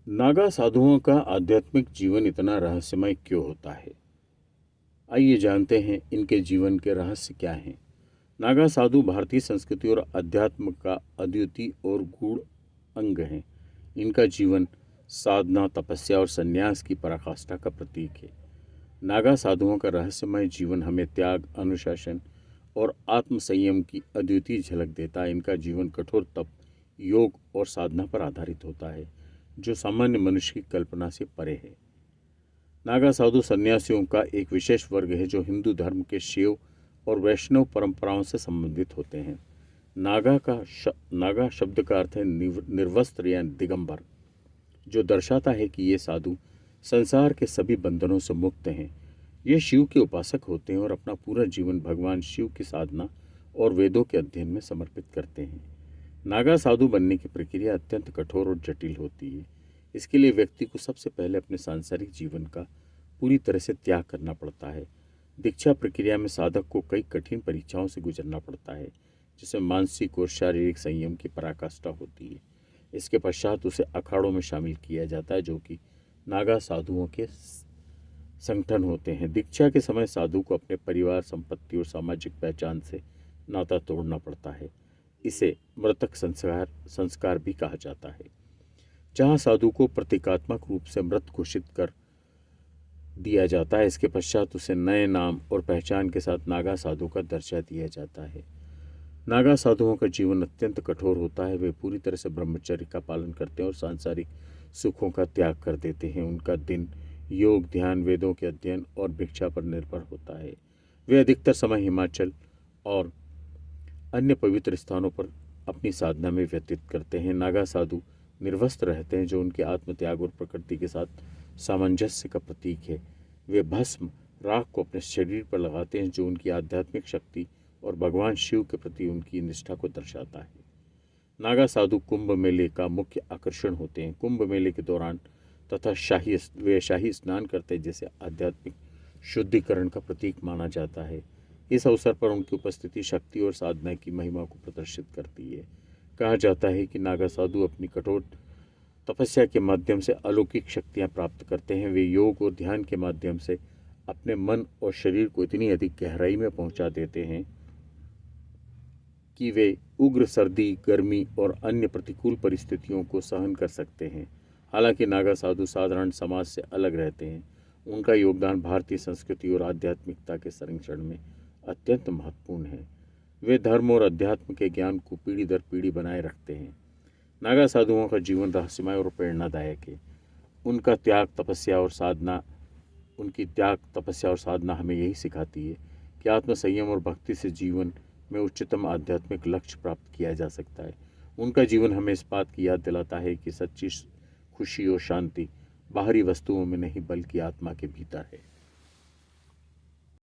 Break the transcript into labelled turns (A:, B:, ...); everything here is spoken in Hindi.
A: नागा साधुओं का आध्यात्मिक जीवन इतना रहस्यमय क्यों होता है? आइए जानते हैं इनके जीवन के रहस्य क्या हैं। नागा साधु भारतीय संस्कृति और अध्यात्म का अद्वितीय और गूढ़ अंग हैं। इनका जीवन साधना, तपस्या और संन्यास की पराकाष्ठा का प्रतीक है। नागा साधुओं का रहस्यमय जीवन हमें त्याग, अनुशासन और आत्म संयम की अद्वितीय झलक देता है। इनका जीवन कठोर तप, योग और साधना पर आधारित होता है, जो सामान्य मनुष्य की कल्पना से परे है। नागा साधु सन्यासियों का एक विशेष वर्ग है जो हिंदू धर्म के शैव और वैष्णव परंपराओं से संबंधित होते हैं। नागा शब्द का अर्थ है निर्वस्त्र या दिगंबर, जो दर्शाता है कि ये साधु संसार के सभी बंधनों से मुक्त हैं। ये शिव के उपासक होते हैं और अपना पूरा जीवन भगवान शिव की साधना और वेदों के अध्ययन में समर्पित करते हैं। नागा साधु बनने की प्रक्रिया अत्यंत कठोर और जटिल होती है। इसके लिए व्यक्ति को सबसे पहले अपने सांसारिक जीवन का पूरी तरह से त्याग करना पड़ता है। दीक्षा प्रक्रिया में साधक को कई कठिन परीक्षाओं से गुजरना पड़ता है, जिसमें मानसिक और शारीरिक संयम की पराकाष्ठा होती है। इसके पश्चात उसे अखाड़ों में शामिल किया जाता है, जो कि नागा साधुओं के संगठन होते हैं। दीक्षा के समय साधु को अपने परिवार, संपत्ति और सामाजिक पहचान से नाता तोड़ना पड़ता है। इसे मृतक संस्कार भी कहा जाता है, जहाँ साधु को प्रतीकात्मक रूप से मृत घोषित कर दिया जाता है। इसके पश्चात उसे नए नाम और पहचान के साथ नागा साधु का दर्जा दिया जाता है। नागा साधुओं का जीवन अत्यंत कठोर होता है। वे पूरी तरह से ब्रह्मचर्य का पालन करते हैं और सांसारिक सुखों का त्याग कर देते हैं। उनका दिन योग, ध्यान, वेदों के अध्ययन और भिक्षा पर निर्भर होता है। वे अधिकतर समय हिमाचल और अन्य पवित्र स्थानों पर अपनी साधना में व्यतीत करते हैं। नागा साधु निर्वस्त्र रहते हैं, जो उनके आत्मत्याग और प्रकृति के साथ सामंजस्य का प्रतीक है। वे भस्म, राख को अपने शरीर पर लगाते हैं, जो उनकी आध्यात्मिक शक्ति और भगवान शिव के प्रति उनकी निष्ठा को दर्शाता है। नागा साधु कुंभ मेले का मुख्य आकर्षण होते हैं। कुंभ मेले के दौरान तथा वे शाही स्नान करते हैं, जिसे आध्यात्मिक शुद्धिकरण का प्रतीक माना जाता है। इस अवसर पर उनकी उपस्थिति शक्ति और साधना की महिमा को प्रदर्शित करती है। कहा जाता है कि नागा साधु अपनी कठोर तपस्या के माध्यम से अलौकिक शक्तियां प्राप्त करते हैं। वे योग और ध्यान के माध्यम से अपने मन और शरीर को इतनी अधिक गहराई में पहुंचा देते हैं कि वे उग्र सर्दी, गर्मी और अन्य प्रतिकूल परिस्थितियों को सहन कर सकते हैं। हालांकि नागा साधु साधारण समाज से अलग रहते हैं। उनका योगदान भारतीय संस्कृति और आध्यात्मिकता के संरक्षण में अत्यंत महत्वपूर्ण है। वे धर्म और अध्यात्म के ज्ञान को पीढ़ी दर पीढ़ी बनाए रखते हैं। नागा साधुओं का जीवन रहस्यमय और प्रेरणादायक है। उनका त्याग, तपस्या और साधना हमें यही सिखाती है कि आत्म संयम और भक्ति से जीवन में उच्चतम आध्यात्मिक लक्ष्य प्राप्त किया जा सकता है। उनका जीवन हमें इस बात की याद दिलाता है कि सच्ची खुशी और शांति बाहरी वस्तुओं में नहीं, बल्कि आत्मा के भीतर है।